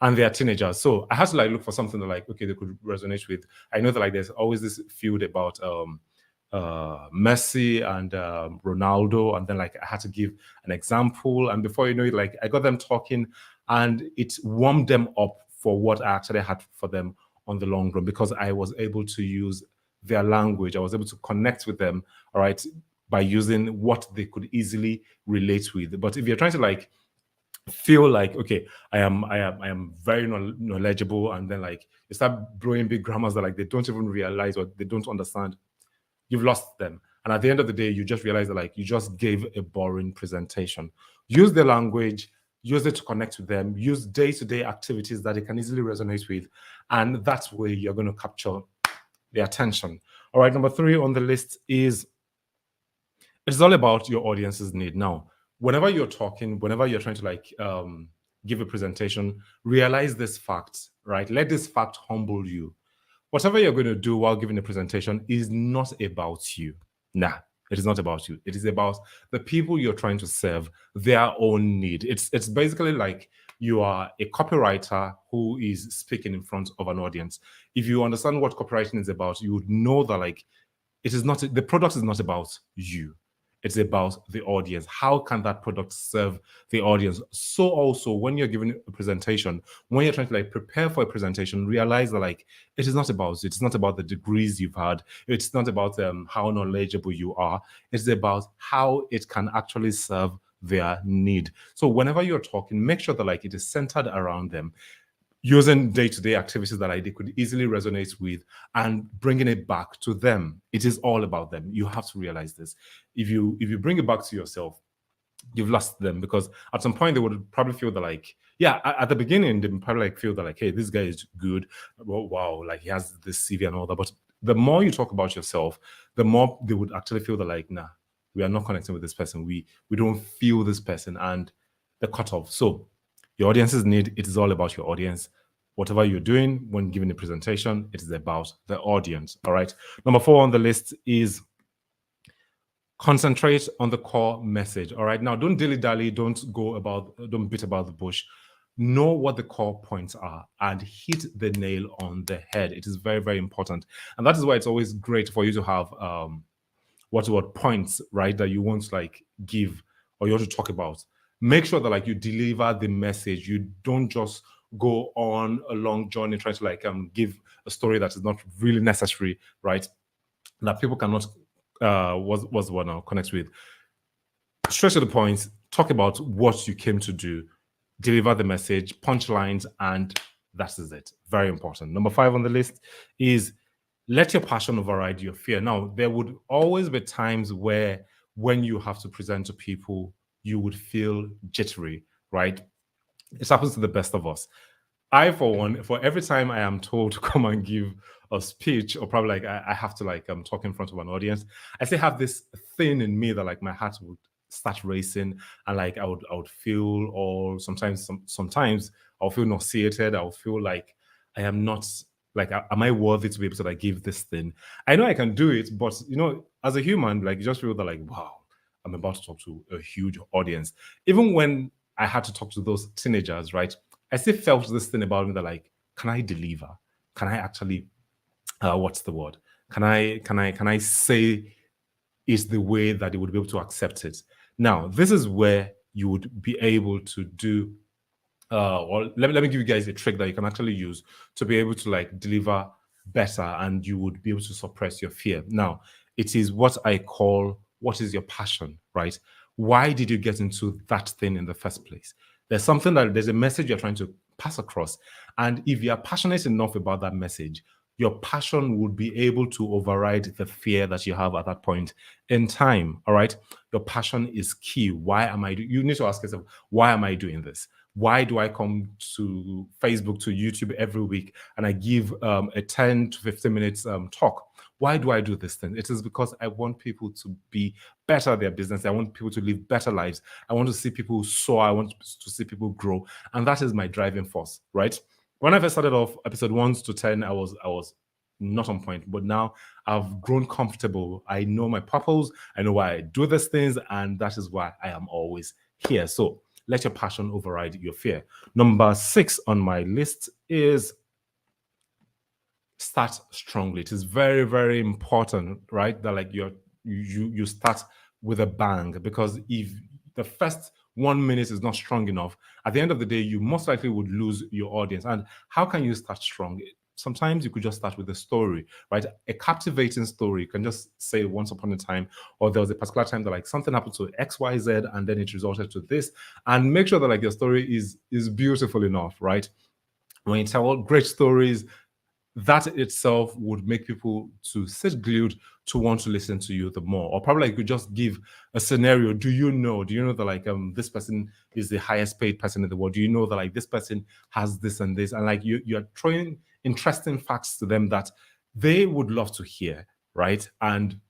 and they are teenagers. So I had to like look for something that like, okay, they could resonate with. I know that like there's always this field about Messi and Ronaldo, and then like I had to give an example, and before you know it, like I got them talking, and it warmed them up for what I actually had for them on the long run, because I was able to use their language. I was able to connect with them, all right, by using what they could easily relate with. But if you're trying to like feel like, okay, I am very knowledgeable, and then like you start blowing big grammars that like they don't even realize or they don't understand, you've lost them. And at the end of the day, you just realize that like you just gave a boring presentation. Use the language, use it to connect with them, use day-to-day activities that they can easily resonate with, and that's where you're going to capture their attention. All right, number 3 on the list is, it's all about your audience's need. Now, whenever you're talking, whenever you're trying to like give a presentation, realize this fact, right? Let this fact humble you. Whatever you're going to do while giving a presentation is not about you. Nah, it is not about you. It is about the people you're trying to serve, their own need. It's basically like you are a copywriter who is speaking in front of an audience. If you understand what copywriting is about, you would know that like it is not, the product is not about you, it's about the audience. How can that product serve the audience? So also when you're giving a presentation, when you're trying to like prepare for a presentation, realize that like it is not about you. It's not about the degrees you've had. It's not about how knowledgeable you are. It's about how it can actually serve their need. So whenever you're talking, make sure that like it is centered around them, using day-to-day activities that they could easily resonate with, and bringing it back to them. It is all about them. You have to realize this. If you bring it back to yourself, you've lost them, because at some point they would probably feel that like, yeah, at the beginning they would probably like feel that like, hey, this guy is good. Well, wow, like he has this CV and all that. But the more you talk about yourself, the more they would actually feel that like, nah, we are not connecting with this person. We don't feel this person, and the cutoff. So your audience's need, it is all about your audience. Whatever you're doing when giving a presentation, it is about the audience. All right. Number 4 on the list is concentrate on the core message. All right. Now, don't dilly-dally, don't beat about the bush. Know what the core points are and hit the nail on the head. It is very, very important. And that is why it's always great for you to have what points, right, that you want to like give or you want to talk about. Make sure that like you deliver the message. You don't just go on a long journey trying to like give a story that is not really necessary, right? That people cannot was the one I'll connect with. Straight to the point, talk about what you came to do, deliver the message, punchlines, and that is it. Very important. Number 5 on the list is let your passion override your fear. Now, there would always be times where when you have to present to people, you would feel jittery, right? It happens to the best of us. I, for one, for every time I am told to come and give a speech, or probably like I have to like talk in front of an audience, I still have this thing in me that like my heart would start racing, and like I would feel, or sometimes I'll feel nauseated. I'll feel like I am not like, am I worthy to be able to like give this thing? I know I can do it, but as a human, like you just feel that like, wow, I'm about to talk to a huge audience. Even when I had to talk to those teenagers, right? I still felt this thing about me that like, can I deliver? Can I actually what's the word? Can I say is the way that they would be able to accept it? Now, this is where you would be able to do or let me give you guys a trick that you can actually use to be able to like deliver better, and you would be able to suppress your fear. Now, it is what I call, what is your passion, right? Why did you get into that thing in the first place? There's a message you're trying to pass across. And if you're passionate enough about that message, your passion would be able to override the fear that you have at that point in time. All right. Your passion is key. You need to ask yourself, why am I doing this? Why do I come to Facebook, to YouTube every week, and I give a 10 to 15 minutes talk? Why do I do this thing? It is because I want people to be better at their business. I want people to live better lives. I want to see people soar. I want to see people grow. And that is my driving force, right? When I first started off, episode 1 to 10, I was not on point, but now I've grown comfortable. I know my purpose. I know why I do these things, and that is why I am always here. So let your passion override your fear. Number 6 on my list is start strongly. It is very, very important, right? That like you start with a bang, because if the first 1 minute is not strong enough, at the end of the day, you most likely would lose your audience. And how can you start strong? Sometimes you could just start with a story, right? A captivating story. You can just say once upon a time, or there was a particular time that like something happened to XYZ and then it resulted to this. And make sure that like your story is beautiful enough, right? When you tell great stories, that itself would make people to sit glued to want to listen to you the more. Or probably you could just give a scenario. Do you know that like this person is the highest paid person in the world? Do you know that like this person has this and this? And like you're throwing interesting facts to them that they would love to hear, right? And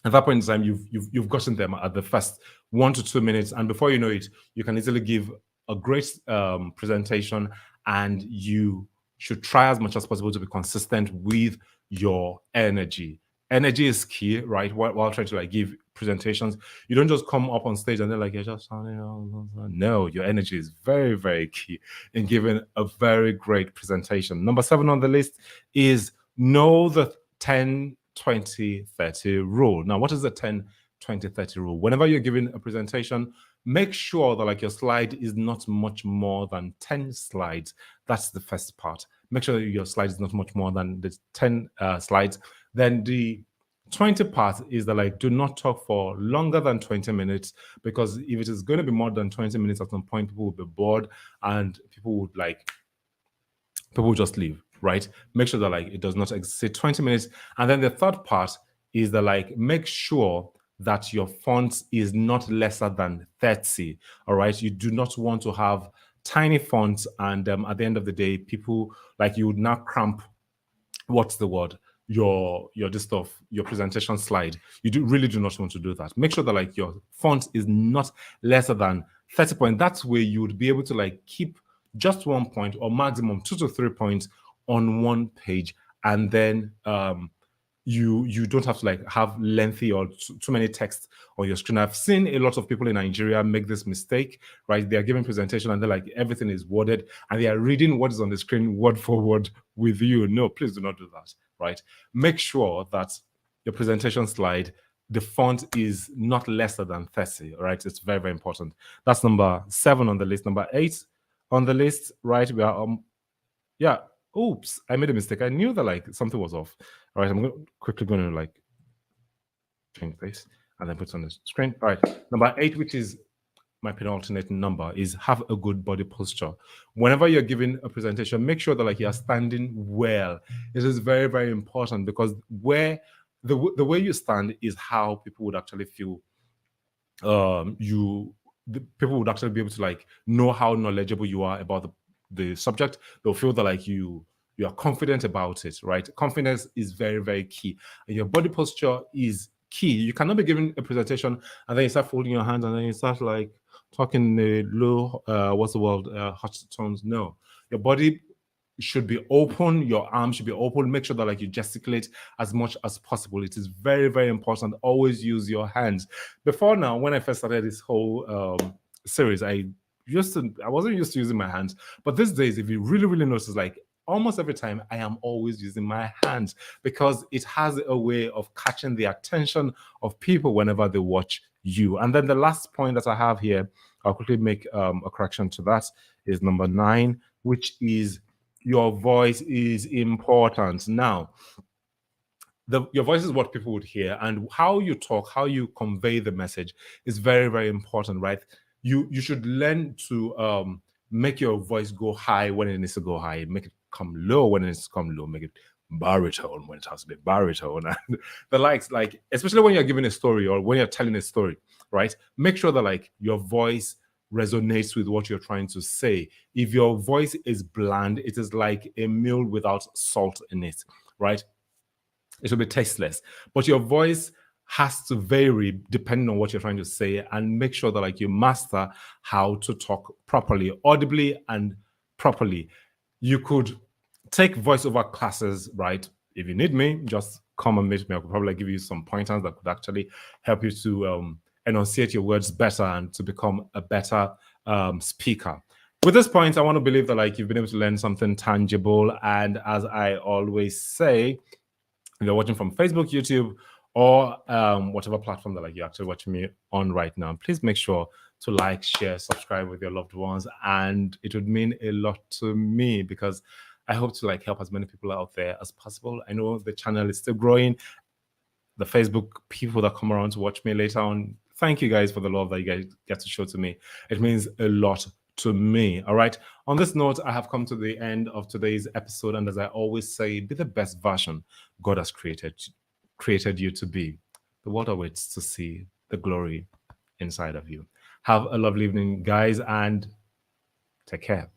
at that point in time, you've gotten them at the first 1 to 2 minutes, and before you know it, you can easily give a great presentation. And you should try as much as possible to be consistent with your energy. Energy is key, right? While trying to like give presentations, you don't just come up on stage and then like you're just sounding. No, your energy is very, very key in giving a very great presentation. Number 7 on the list is know the 10-20-30 rule. Now, what is the 10-20-30 rule? Whenever you're giving a presentation, make sure that like your slide is not much more than 10 slides. That's the first part. Make sure that your slide is not much more than the 10 slides. Then the 20 part is that like do not talk for longer than 20 minutes, because if it is going to be more than 20 minutes, at some point people will be bored and people will just leave, right? Make sure that like it does not exceed 20 minutes. And then the third part is that like make sure that your font is not lesser than 30. All right. You do not want to have tiny fonts, and at the end of the day, people like you would now cramp, what's the word, your this stuff, your presentation slide. You really do not want to do that. Make sure that like your font is not lesser than 30 points. That's where you would be able to like keep just 1 point or maximum 2 to 3 points on one page, and then you don't have to like have lengthy or too many text on your screen. I've seen a lot of people in Nigeria make this mistake, right? They are giving presentation and they're like everything is worded and they are reading what is on the screen word for word with you. No, please do not do that, right? Make sure that your presentation slide, the font is not lesser than 30, right? It's very, very important. That's number 7 on the list. Number 8 on the list, right? We are yeah. Oops, I made a mistake. I knew that like something was off. All right, I'm quickly going to like change this and then put it on the screen. All right, number 8, which is my penultimate number, is have a good body posture. Whenever you're giving a presentation, make sure that like you're standing well. It is very, very important, because where the way you stand is how people would actually feel people would actually be able to like know how knowledgeable you are about the subject. They'll feel that like you are confident about it, right? Confidence is very, very key. And your body posture is key. You cannot be giving a presentation and then you start folding your hands and then you start like talking in a low what's the word, hushed tones. No, your body should be open, your arms should be open. Make sure that like you gesticulate as much as possible. It is very, very important. Always use your hands. Before now, when I first started this whole series, I wasn't used to using my hands. But these days, if you really, really notice, like almost every time I am always using my hands, because it has a way of catching the attention of people whenever they watch you. And then the last point that I have here, I'll quickly make a correction to that, is number 9, which is your voice is important. Now, your voice is what people would hear, and how you talk, how you convey the message is very, very important, right? You should learn to make your voice go high when it needs to go high, make it come low when it needs to come low, make it baritone when it has to be baritone, and the likes. Like especially when you're giving a story or when you're telling a story, right? Make sure that like your voice resonates with what you're trying to say. If your voice is bland, it is like a meal without salt in it, right? It will be tasteless. But your voice has to vary depending on what you're trying to say, and make sure that like you master how to talk properly, audibly and properly. You could take voiceover classes, right? If you need me, just come and meet me. I could probably give you some pointers that could actually help you to enunciate your words better and to become a better speaker. With this point, I want to believe that like you've been able to learn something tangible. And as I always say, if you're watching from Facebook, YouTube, or whatever platform that like you're actually watching me on right now, please make sure to like, share, subscribe with your loved ones, and it would mean a lot to me because I hope to like help as many people out there as possible. I know the channel is still growing. The Facebook people that come around to watch me later on, thank you guys for the love that you guys get to show to me. It means a lot to me. All right. On this note, I have come to the end of today's episode, and as I always say, be the best version God has created you to be. The world awaits to see the glory inside of you. Have a lovely evening, guys, and take care.